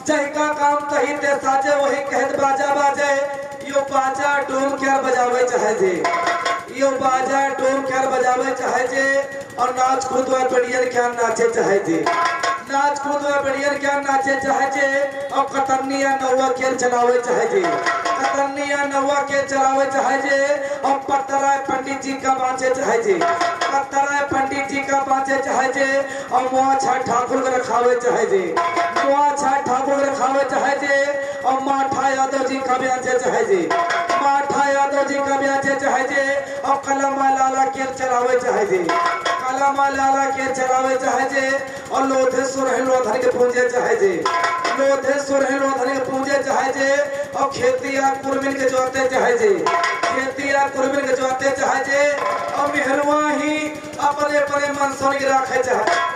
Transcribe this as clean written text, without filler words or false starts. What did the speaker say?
जही का काम कही ते साजे वही कहत बाजा बाजे यो बाजा डोम क्या बजावे चाहे जे यो बाजा डोम क्या बजावे चाहे जे और नाच कूद व बढ़िया क्या नाचे चाहे जे नाच कूद व बढ़िया क्या नाचे चाहे जे और कतरनिया नौवा के चलावे चाहे जे कतरनिया नौवा के चलावे चाहे जे और पतरा पंडित जी का बाँचे चाहे जे पतरा पंडित जी का बाँचे चाहे जे और मुआ ठाकुर के रखावे चाहे जे मुआ ठाकुर के रखावे चाहे जे और माठा यादव जी का बाँचे चाहे जे माठा यादव जी का बाँचे चाहे जे और कलमा लाला के चलावे चाहे जे कलमा लाला के चलावे चाहे जे और लोधेश्वर है लोधन के पूजे चाहे जे लोधेश्वर है लोधन के पूजे चाहे जे और खेतिया कुर्मिन के जोते चाहे जे खेतिया कुर्मिन के जोते चाहे जे और मेहरवा ही अपने अपने मन सोन के रखे चाहे